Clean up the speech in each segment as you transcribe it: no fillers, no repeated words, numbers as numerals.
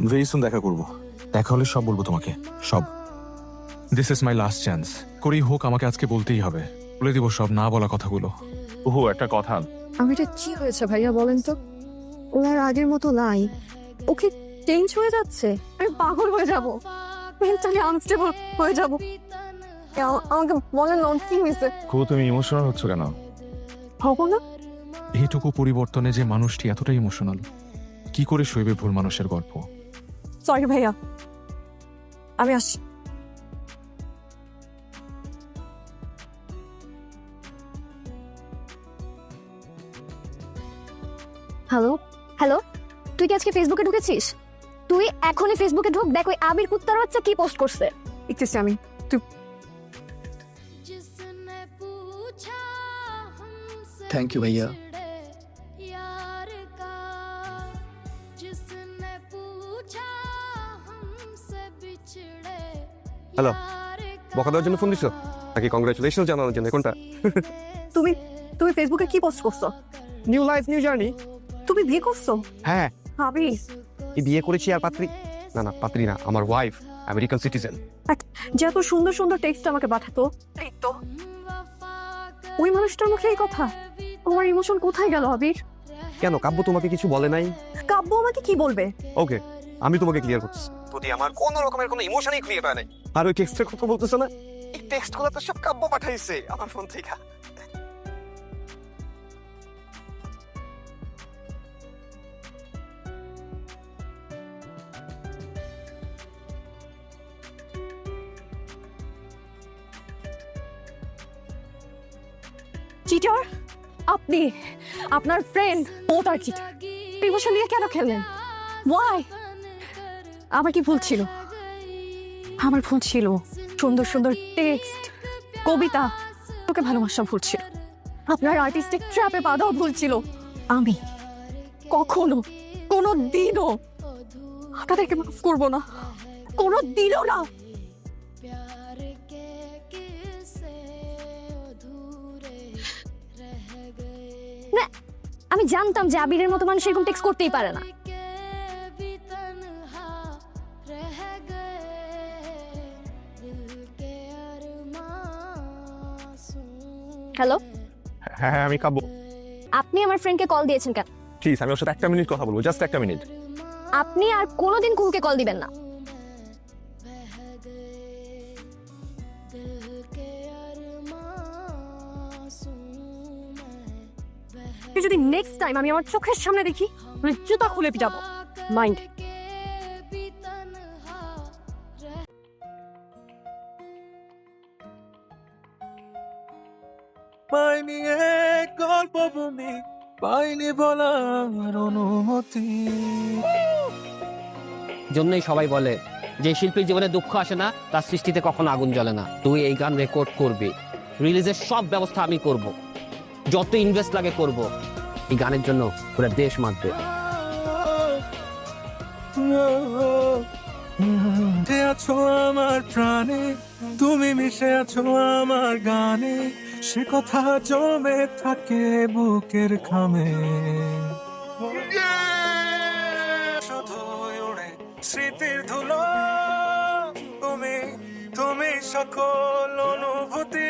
Very soon দেখা করব। দেখা হলে সব বলবো তোমাকে, সব। This is my last chance. করেই হোক আমাকে আজকে বলতেই হবে। বলে দিব সব না বলা কথাগুলো। ওহো, একটা কথা। আমি এটা কি হয়েছে ভাইয়া বলেন তো? ও আর আগের মতো নাই। ওকে চেঞ্জ হয়ে যাচ্ছে। আমি পাগল হয়ে যাব, মেন্টালি আনস্টেবল হয়ে যাব। আমাকে বলেন না কি হয়েছে? তুমি ইমোশনাল হচ্ছ কেন? হবো না? এইটুকু পরিবর্তনে যে মানুষটি এতটাই ইমোশনাল, কি করে সইবে ভুল মানুষের গল্প? সরি ভাইয়া, আমি আসছি। হ্যালো হ্যালো, তুই কি আজকে ফেসবুকে ঢুকেছিস? তুই এখনই ফেসবুকে ঢুক, দেখ ওই আবির কুত্তার বাচ্চা কি পোস্ট করছে। দেখতেছি আমি। তুই থ্যাংক ইউ ভাইয়া। হ্যালো, বকা দেওয়ার জন্য ফোন দিছো নাকি কংগ্রাচুলেশন জানানোর জন্য? কোনটা? তুমি তুমি ফেসবুকে কি পোস্ট করছো? New life new journey. তুমি বিয়ে করছো? হ্যাঁ, আবির, এই বিয়ে করেছি। আর পাত্রী না, পাত্রী না, আমার ওয়াইফ, আমেরিকান সিটিজেন। যে এত সুন্দর সুন্দর টেক্সট আমাকে পাঠাতো, এই তো ওই মানুষটার মুখে এই কথা। আমার ইমোশন কোথায় গেল আবির? কেন, কাব্য তোমাকে কিছু বলে নাই? কাব্য আমাকে কি বলবে? ওকে, আমি তোমাকে ক্লিয়ার করছি। যদি আমার কোনো রকমের কোনো ইমোশনই ক্রিয়েট হয় নাই। আর ওই টেক্সটের কথা বলতেছো না, এই টেক্সটগুলো তো সব কাব্য পাঠাইছে আমার ফোন থেকে। চিটার আপনি, আপনার ফ্রেন্ড ও তার চিটার। ইমোশন নিয়ে কেন খেললেন? ওয়াই? আমার কি ভুল ছিল? আমার ভুল ছিল সুন্দর সুন্দর টেক্সট, কবিতা, তোকে ভালোবাসা ভুল ছিল। আপনার আর্টিস্টিক ট্র্যাপে বাঁধাও ভুল ছিল। আমি কখনো কোনো দিনও আপনাদেরকে মাফ করবো না, কোনো দিনও না। না, আমি জানতাম যে আবিরের মতো মানুষ এরকম টেক্সট করতেই পারে না। হ্যালো, হ্যাঁ, আমি কাব্য। আপনি আমার ফ্রেন্ডকে কল দিয়েছেন কেন? প্লিজ, আমি ওর সাথে একটা মিনিট কথা বলবো, জাস্ট একটা মিনিট। আপনি আর কোনোদিন কুহুকে কল দিবেন না। যদি নেক্সট টাইম আমি আমার চোখের সামনে দেখি, জুতা খুলে পিটাবো। মাইন্ড। পাইনি এক গল্প বলি, পাইনি বলার অনুমতি। জন্যই সবাই বলে যে শিল্পীর জীবনে দুঃখ আসে না, তার সৃষ্টিতে কখনো আগুন জ্বলে না। তুই এই গান রেকর্ড করবি, রিলিজের সব ব্যবস্থা আমি করব, যত ইনভেস্ট লাগে করব। এই গানের জন্য পুরো দেশ মারবে। মিশে আছো আমার প্রাণে, তুমি মিশে আছো আমার গানে, সে কথা জমে থাকে বুকের খামে। শুধু উড়ে স্মৃতির ধুলো, তুমি তুমি সকল অনুভূতি।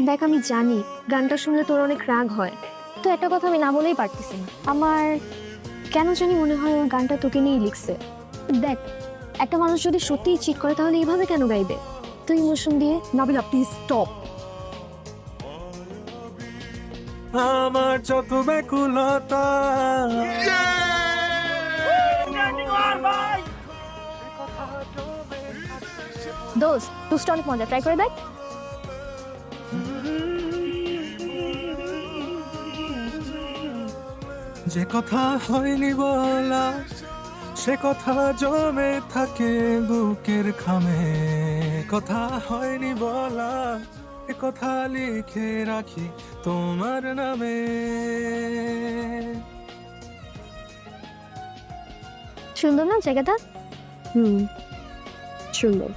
দেখ, আমি জানি গানটা শুনলে তোর অনেক রাগ হয়, তো একটা কথা আমি না বলেই পারতেছি না। আমার কেন জানি মনে হয় ওর গানটা তোকে নিয়েই লিখছে। দেখ, একটা মানুষ যদি সত্যিই চিট করে তাহলে এইভাবে কেন গাইবে? তুই ইমোশন দিয়ে। Nabila please stop. আমার যত ব্যাকুলতা, দোস্ত, টুসটা অনেক মজা, ট্রাই করে দেখ। যে কথা হয়নি বলা, সে কথা জমে থাকে বুকের খামে। কথা হয়নি বলা, এ কথা লিখে রাখি তোমার নামে। সুন্দর না জায়গাটা? সুন্দর।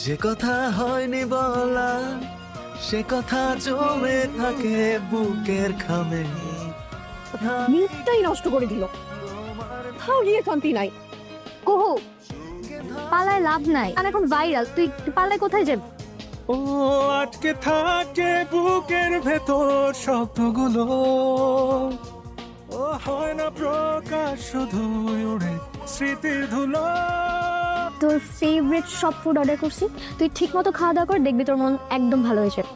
যে কথা হয়নি বলা, সে কথা জমে থাকে বুকের খামে। মিনিটটাই নষ্ট করে দিল। তাও গিয়ে শান্তি নাই। কুহু পালায় লাভ নাই, আর এখন ভাইরাল, তুই পালায় কোথায় যাবি? ও আটকে থাকে বুকের ভেতর শব্দগুলো, ও হয় না প্রকাশ, শুধু উড়ে স্মৃতির ধুলো। তোর ফেভারিট সব ফুড অর্ডার করছি, তুই ঠিক মতো খাওয়া দাওয়া কর, দেখবি তোর মন একদম ভালো হয়ে যাবে।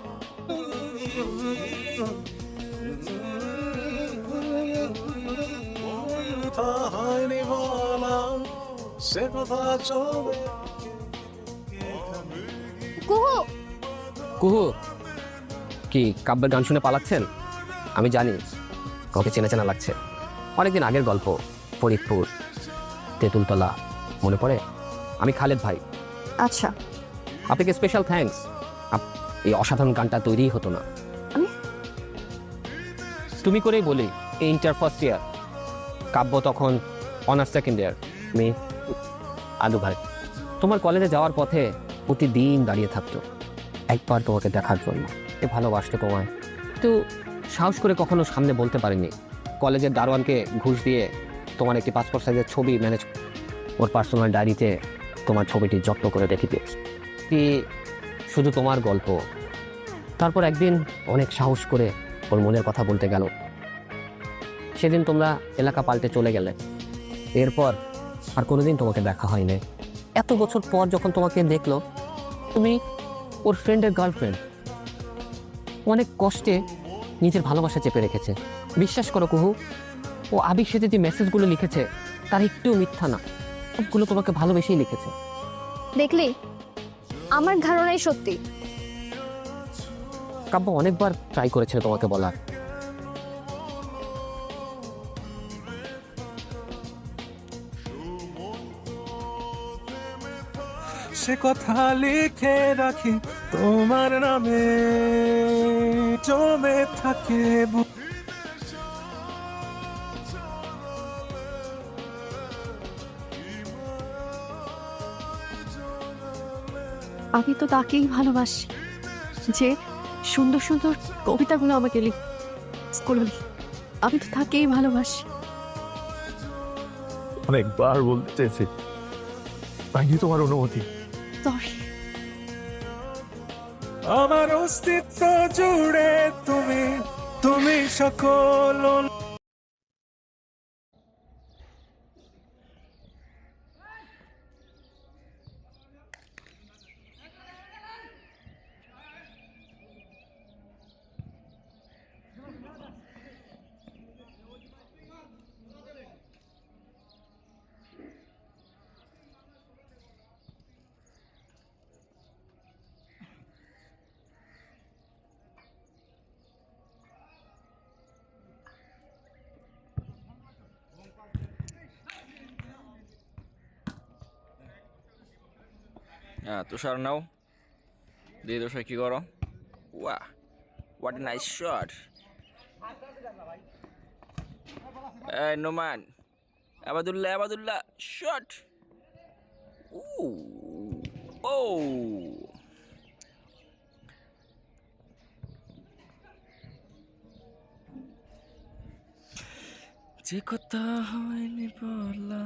হয়নি বলা সে কথা চলে কুহু কুহু, কি কাব্যের গান শুনে পালাচ্ছেন? আমি জানি কাউকে চেনা চেনা লাগছে। অনেকদিন আগের গল্প, ফরিদপুর, তেঁতুলতলা, মনে পড়ে? আমি খালেদ ভাই। আচ্ছা, আপনাকে স্পেশাল থ্যাঙ্কস। এই অসাধারণ গানটা তৈরিই হতো না। আমি? তুমি করেই বলি, এই ইন্টার ফার্স্ট ইয়ার, কাব্য তখন অনার্স সেকেন্ড ইয়ার, মেয়ে আলু ভাই। তোমার কলেজে যাওয়ার পথে প্রতিদিন দাঁড়িয়ে থাকতো একবার তোমাকে দেখার জন্য, এ ভালোবাসতো তোমায়। তো সাহস করে কখনো সামনে বলতে পারিনি। কলেজের দারোয়ানকে ঘুষ দিয়ে তোমার একটি পাসপোর্ট সাইজের ছবি ম্যানেজ, ওর পার্সোনাল ডায়েরিতে তোমার ছবিটি যত্ন করে রেখে দিয়েছি। শুধু তোমার গল্প। তারপর একদিন অনেক সাহস করে ওর মনের কথা বলতে গেল। সেদিন তোমরা এলাকা পাল্টে চলে গেলে। এরপর আর কোনোদিন তোমাকে দেখা হয়নি। এত বছর পর যখন তোমাকে দেখলো, তুমি ওর ফ্রেন্ডের গার্লফ্রেন্ড। অনেক কষ্টে নিজের ভালোবাসা চেপে রেখেছে। বিশ্বাস করো কুহু, ও আবির সাথে যে মেসেজগুলো লিখেছে তার একটু মিথ্যা না, সবগুলো তোমাকে ভালোবেসেই লিখেছে। দেখলি, আমার ধারণাই সত্যি। কাব্য অনেকবার ট্রাই করেছিল তোমাকে বলার। সে কথা লিখে রাখি তোমার নামে, জমে থাকে আমি তো তাকেই ভালোবাসি, যে সুন্দর সুন্দর কবিতাগুলো আমাকে স্কুলে আমি তো তাকেই ভালোবাসি। অনেকবার বলতে চেয়েছি, পাইনি তোমার অনুমতি। সরি। আমার অস্তিত্ব জুড়ে তুমি, তুমি সকল। তুষার নাও দিয়ে তুষার কি করো? ওয়া what a nice shot. Noman, Abdullah, Abdullah shot. ও যে কথা হয়নি বলা